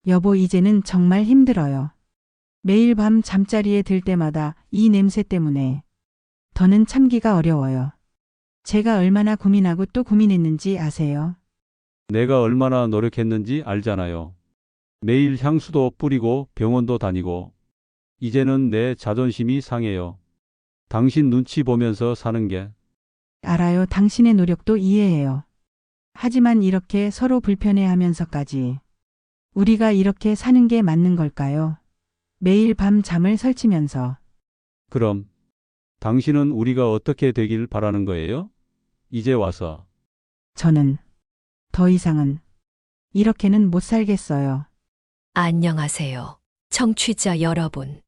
여보, 이제는 정말 힘들어요. 매일 밤 잠자리에 들 때마다 이 냄새 때문에 더는 참기가 어려워요. 제가 얼마나 고민하고 또 고민했는지 아세요? 내가 얼마나 노력했는지 알잖아요. 매일 향수도 뿌리고 병원도 다니고 이제는 내 자존심이 상해요. 당신 눈치 보면서 사는 게 알아요. 당신의 노력도 이해해요. 하지만 이렇게 서로 불편해하면서까지 우리가 이렇게 사는 게 맞는 걸까요? 매일 밤 잠을 설치면서 그럼 당신은 우리가 어떻게 되길 바라는 거예요? 이제 와서 저는 더 이상은 이렇게는 못 살겠어요. 안녕하세요. 청취자 여러분.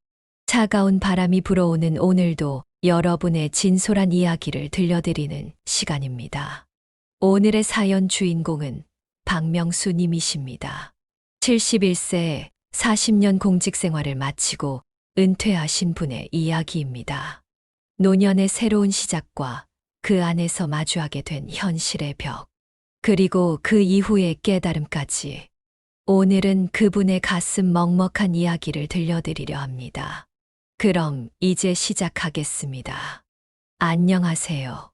차가운 바람이 불어오는 오늘도 여러분의 진솔한 이야기를 들려드리는 시간입니다. 오늘의 사연 주인공은 박명수 님이십니다. 71세 40년 공직 생활을 마치고 은퇴하신 분의 이야기입니다. 노년의 새로운 시작과 그 안에서 마주하게 된 현실의 벽, 그리고 그 이후의 깨달음까지 오늘은 그분의 가슴 먹먹한 이야기를 들려드리려 합니다. 그럼 이제 시작하겠습니다. 안녕하세요.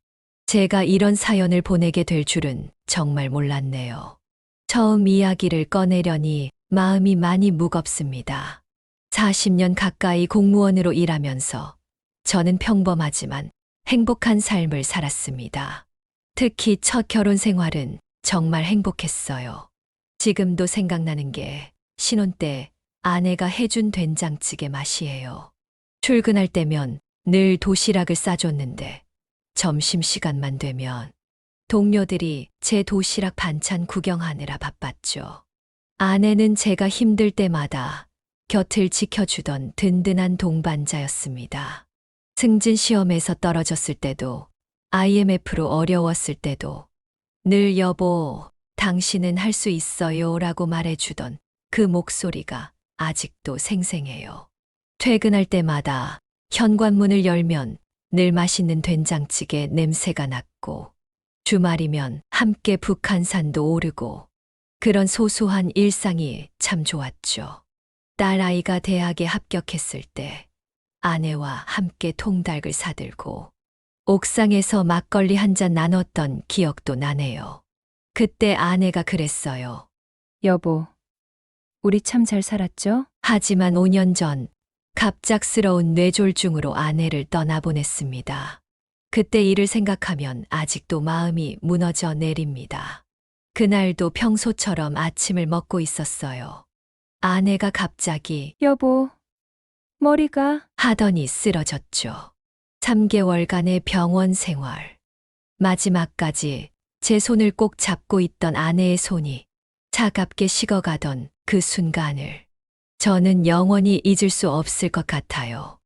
제가 이런 사연을 보내게 될 줄은 정말 몰랐네요. 처음 이야기를 꺼내려니 마음이 많이 무겁습니다. 40년 가까이 공무원으로 일하면서 저는 평범하지만 행복한 삶을 살았습니다. 특히 첫 결혼 생활은 정말 행복했어요. 지금도 생각나는 게 신혼 때 아내가 해준 된장찌개 맛이에요. 출근할 때면 늘 도시락을 싸줬는데 점심시간만 되면 동료들이 제 도시락 반찬 구경하느라 바빴죠. 아내는 제가 힘들 때마다 곁을 지켜주던 든든한 동반자였습니다. 승진 시험에서 떨어졌을 때도 IMF로 어려웠을 때도 늘 여보, 당신은 할 수 있어요 라고 말해주던 그 목소리가 아직도 생생해요. 퇴근할 때마다 현관문을 열면 늘 맛있는 된장찌개 냄새가 났고 주말이면 함께 북한산도 오르고 그런 소소한 일상이 참 좋았죠. 딸아이가 대학에 합격했을 때 아내와 함께 통닭을 사들고 옥상에서 막걸리 한 잔 나눴던 기억도 나네요. 그때 아내가 그랬어요. 여보, 우리 참 잘 살았죠? 하지만 5년 전 갑작스러운 뇌졸중으로 아내를 떠나보냈습니다. 그때 일을 생각하면 아직도 마음이 무너져 내립니다. 그날도 평소처럼 아침을 먹고 있었어요. 아내가 갑자기 여보, 머리가 하더니 쓰러졌죠. 3개월간의 병원 생활. 마지막까지 제 손을 꼭 잡고 있던 아내의 손이 차갑게 식어가던 그 순간을 저는 영원히 잊을 수 없을 것 같아요.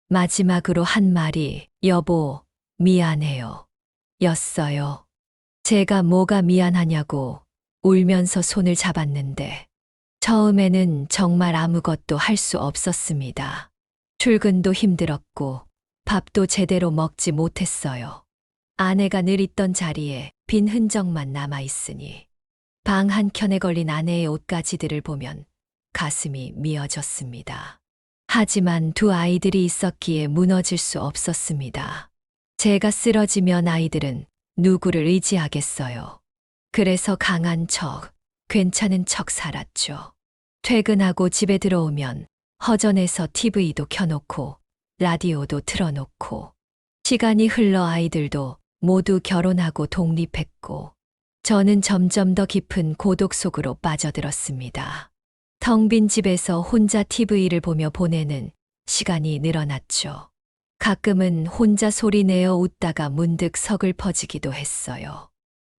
마지막으로 한 말이 여보, 미안해요. 였어요. 제가 뭐가 미안하냐고 울면서 손을 잡았는데 처음에는 정말 아무것도 할 수 없었습니다. 출근도 힘들었고 밥도 제대로 먹지 못했어요. 아내가 늘 있던 자리에 빈 흔적만 남아있으니 방 한켠에 걸린 아내의 옷가지들을 보면 가슴이 미어졌습니다. 하지만 두 아이들이 있었기에 무너질 수 없었습니다. 제가 쓰러지면 아이들은 누구를 의지하겠어요. 그래서 강한 척, 괜찮은 척 살았죠. 퇴근하고 집에 들어오면 허전해서 TV도 켜놓고 라디오도 틀어놓고 시간이 흘러 아이들도 모두 결혼하고 독립했고 저는 점점 더 깊은 고독 속으로 빠져들었습니다. 텅 빈 집에서 혼자 TV를 보며 보내는 시간이 늘어났죠. 가끔은 혼자 소리 내어 웃다가 문득 서글퍼지기도 했어요.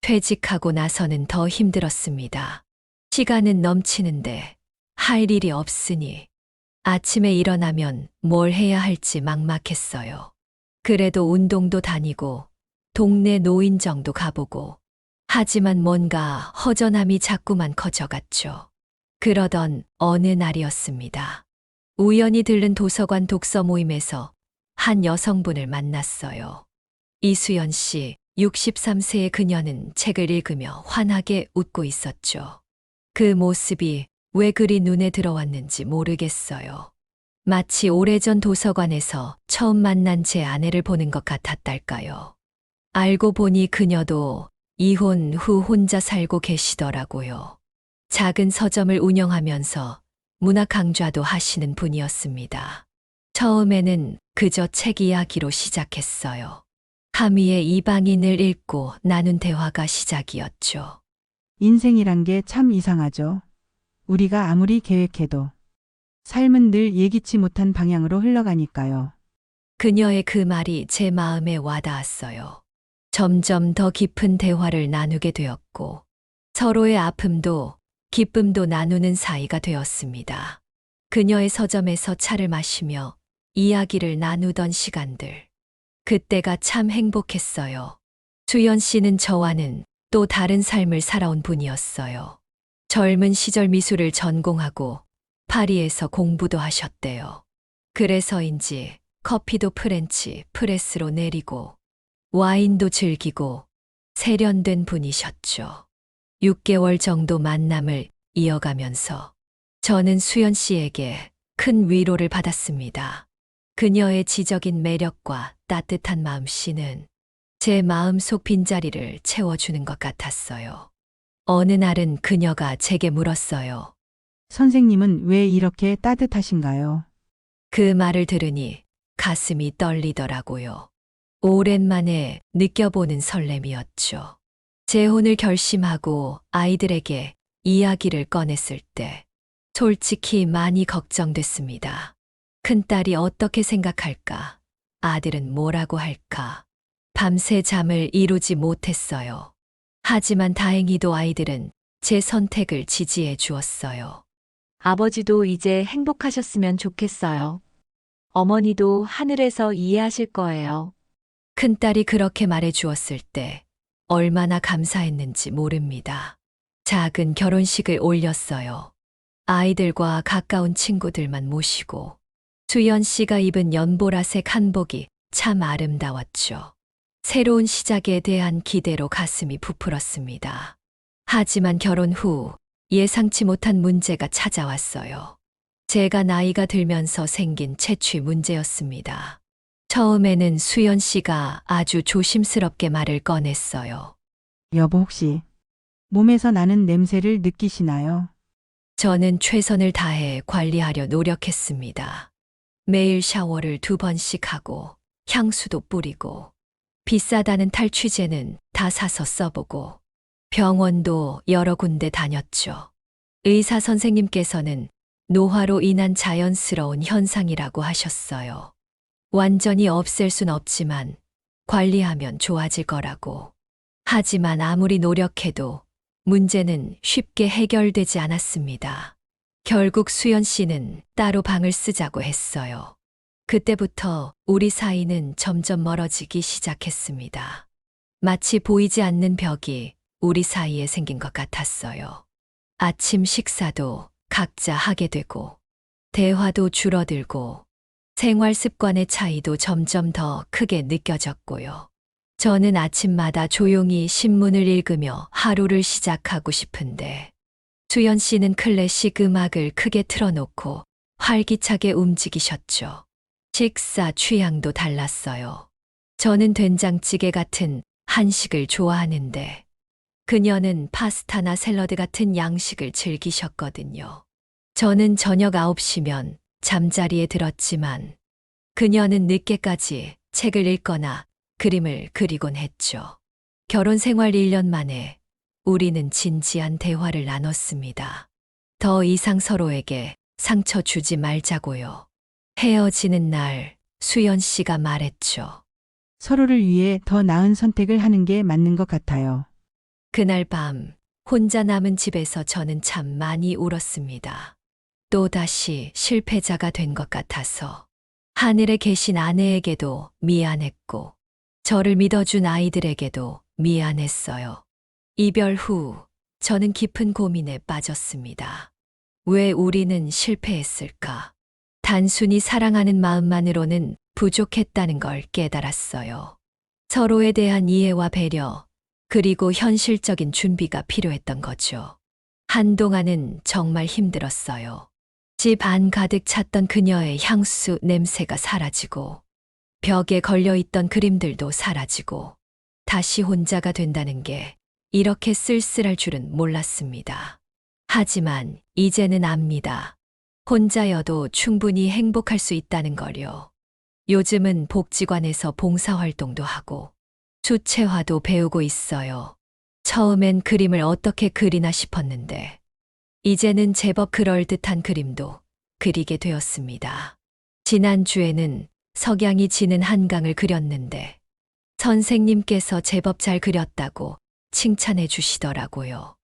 퇴직하고 나서는 더 힘들었습니다. 시간은 넘치는데 할 일이 없으니 아침에 일어나면 뭘 해야 할지 막막했어요. 그래도 운동도 다니고 동네 노인정도 가보고 하지만 뭔가 허전함이 자꾸만 커져갔죠. 그러던 어느 날이었습니다. 우연히 들른 도서관 독서 모임에서 한 여성분을 만났어요. 이수연 씨, 63세의 그녀는 책을 읽으며 환하게 웃고 있었죠. 그 모습이 왜 그리 눈에 들어왔는지 모르겠어요. 마치 오래전 도서관에서 처음 만난 제 아내를 보는 것 같았달까요. 알고 보니 그녀도 이혼 후 혼자 살고 계시더라고요. 작은 서점을 운영하면서 문학 강좌도 하시는 분이었습니다. 처음에는 그저 책 이야기로 시작했어요. 카미의 이방인을 읽고 나눈 대화가 시작이었죠. 인생이란 게 참 이상하죠. 우리가 아무리 계획해도 삶은 늘 예기치 못한 방향으로 흘러가니까요. 그녀의 그 말이 제 마음에 와닿았어요. 점점 더 깊은 대화를 나누게 되었고, 서로의 아픔도 기쁨도 나누는 사이가 되었습니다. 그녀의 서점에서 차를 마시며 이야기를 나누던 시간들. 그때가 참 행복했어요. 수연 씨는 저와는 또 다른 삶을 살아온 분이었어요. 젊은 시절 미술을 전공하고 파리에서 공부도 하셨대요. 그래서인지 커피도 프렌치 프레스로 내리고 와인도 즐기고 세련된 분이셨죠. 6개월 정도 만남을 이어가면서 저는 수연 씨에게 큰 위로를 받았습니다. 그녀의 지적인 매력과 따뜻한 마음씨는 제 마음속 빈자리를 채워주는 것 같았어요. 어느 날은 그녀가 제게 물었어요. 선생님은 왜 이렇게 따뜻하신가요? 그 말을 들으니 가슴이 떨리더라고요. 오랜만에 느껴보는 설렘이었죠. 재혼을 결심하고 아이들에게 이야기를 꺼냈을 때 솔직히 많이 걱정됐습니다. 큰딸이 어떻게 생각할까? 아들은 뭐라고 할까? 밤새 잠을 이루지 못했어요. 하지만 다행히도 아이들은 제 선택을 지지해 주었어요. 아버지도 이제 행복하셨으면 좋겠어요. 어머니도 하늘에서 이해하실 거예요. 큰딸이 그렇게 말해 주었을 때 얼마나 감사했는지 모릅니다. 작은 결혼식을 올렸어요. 아이들과 가까운 친구들만 모시고 수연 씨가 입은 연보라색 한복이 참 아름다웠죠. 새로운 시작에 대한 기대로 가슴이 부풀었습니다. 하지만 결혼 후 예상치 못한 문제가 찾아왔어요. 제가 나이가 들면서 생긴 체취 문제였습니다. 처음에는 수연 씨가 아주 조심스럽게 말을 꺼냈어요. 여보 혹시 몸에서 나는 냄새를 느끼시나요? 저는 최선을 다해 관리하려 노력했습니다. 매일 샤워를 2번씩 하고 향수도 뿌리고 비싸다는 탈취제는 다 사서 써보고 병원도 여러 군데 다녔죠. 의사 선생님께서는 노화로 인한 자연스러운 현상이라고 하셨어요. 완전히 없앨 순 없지만 관리하면 좋아질 거라고. 하지만 아무리 노력해도 문제는 쉽게 해결되지 않았습니다. 결국 수연 씨는 따로 방을 쓰자고 했어요. 그때부터 우리 사이는 점점 멀어지기 시작했습니다. 마치 보이지 않는 벽이 우리 사이에 생긴 것 같았어요. 아침 식사도 각자 하게 되고, 대화도 줄어들고, 생활 습관의 차이도 점점 더 크게 느껴졌고요. 저는 아침마다 조용히 신문을 읽으며 하루를 시작하고 싶은데, 수연 씨는 클래식 음악을 크게 틀어놓고 활기차게 움직이셨죠. 식사 취향도 달랐어요. 저는 된장찌개 같은 한식을 좋아하는데, 그녀는 파스타나 샐러드 같은 양식을 즐기셨거든요. 저는 저녁 9시면 잠자리에 들었지만 그녀는 늦게까지 책을 읽거나 그림을 그리곤 했죠. 결혼 생활 1년 만에 우리는 진지한 대화를 나눴습니다. 더 이상 서로에게 상처 주지 말자고요. 헤어지는 날 수연 씨가 말했죠. 서로를 위해 더 나은 선택을 하는 게 맞는 것 같아요. 그날 밤 혼자 남은 집에서 저는 참 많이 울었습니다. 또다시 실패자가 된 것 같아서 하늘에 계신 아내에게도 미안했고 저를 믿어준 아이들에게도 미안했어요. 이별 후 저는 깊은 고민에 빠졌습니다. 왜 우리는 실패했을까? 단순히 사랑하는 마음만으로는 부족했다는 걸 깨달았어요. 서로에 대한 이해와 배려, 그리고 현실적인 준비가 필요했던 거죠. 한동안은 정말 힘들었어요. 집 안 가득 찼던 그녀의 향수 냄새가 사라지고, 벽에 걸려있던 그림들도 사라지고, 다시 혼자가 된다는 게 이렇게 쓸쓸할 줄은 몰랐습니다. 하지만 이제는 압니다. 혼자여도 충분히 행복할 수 있다는 걸요. 요즘은 복지관에서 봉사활동도 하고, 수채화도 배우고 있어요. 처음엔 그림을 어떻게 그리나 싶었는데, 이제는 제법 그럴듯한 그림도 그리게 되었습니다. 지난주에는 석양이 지는 한강을 그렸는데, 선생님께서 제법 잘 그렸다고 칭찬해 주시더라고요.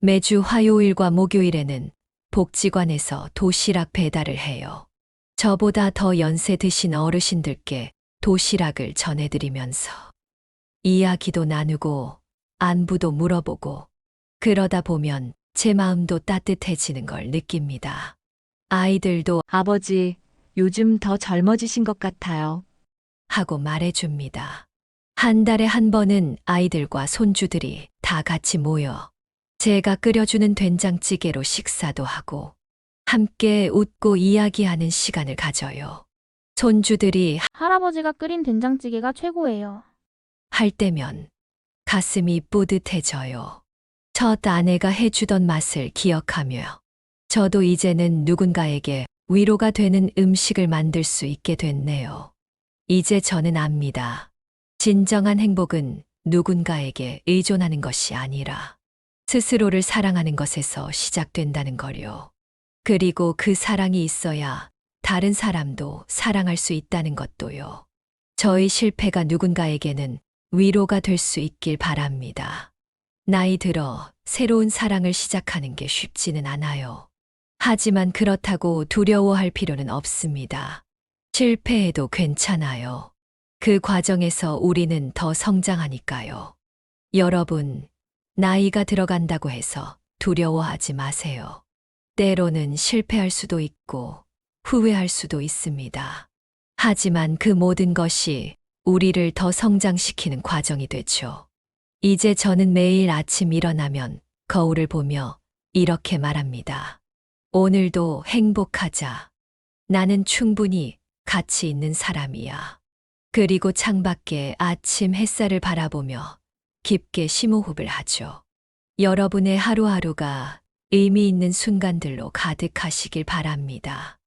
매주 화요일과 목요일에는 복지관에서 도시락 배달을 해요. 저보다 더 연세 드신 어르신들께 도시락을 전해드리면서 이야기도 나누고 안부도 물어보고, 그러다 보면 제 마음도 따뜻해지는 걸 느낍니다. 아이들도 아버지, 요즘 더 젊어지신 것 같아요. 하고 말해줍니다. 한 달에 한 번은 아이들과 손주들이 다 같이 모여 제가 끓여주는 된장찌개로 식사도 하고 함께 웃고 이야기하는 시간을 가져요. 손주들이 할아버지가 끓인 된장찌개가 최고예요. 할 때면 가슴이 뿌듯해져요. 첫 아내가 해주던 맛을 기억하며 저도 이제는 누군가에게 위로가 되는 음식을 만들 수 있게 됐네요. 이제 저는 압니다. 진정한 행복은 누군가에게 의존하는 것이 아니라 스스로를 사랑하는 것에서 시작된다는 거요. 그리고 그 사랑이 있어야 다른 사람도 사랑할 수 있다는 것도요. 저의 실패가 누군가에게는 위로가 될 수 있길 바랍니다. 나이 들어 새로운 사랑을 시작하는 게 쉽지는 않아요. 하지만 그렇다고 두려워할 필요는 없습니다. 실패해도 괜찮아요. 그 과정에서 우리는 더 성장하니까요. 여러분, 나이가 들어간다고 해서 두려워하지 마세요. 때로는 실패할 수도 있고 후회할 수도 있습니다. 하지만 그 모든 것이 우리를 더 성장시키는 과정이 되죠. 이제 저는 매일 아침 일어나면 거울을 보며 이렇게 말합니다. 오늘도 행복하자. 나는 충분히 가치 있는 사람이야. 그리고 창밖에 아침 햇살을 바라보며 깊게 심호흡을 하죠. 여러분의 하루하루가 의미 있는 순간들로 가득하시길 바랍니다.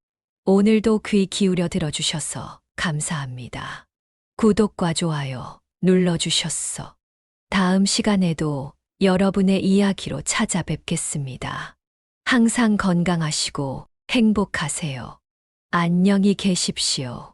오늘도 귀 기울여 들어주셔서 감사합니다. 구독과 좋아요 눌러주셨어. 다음 시간에도 여러분의 이야기로 찾아뵙겠습니다. 항상 건강하시고 행복하세요. 안녕히 계십시오.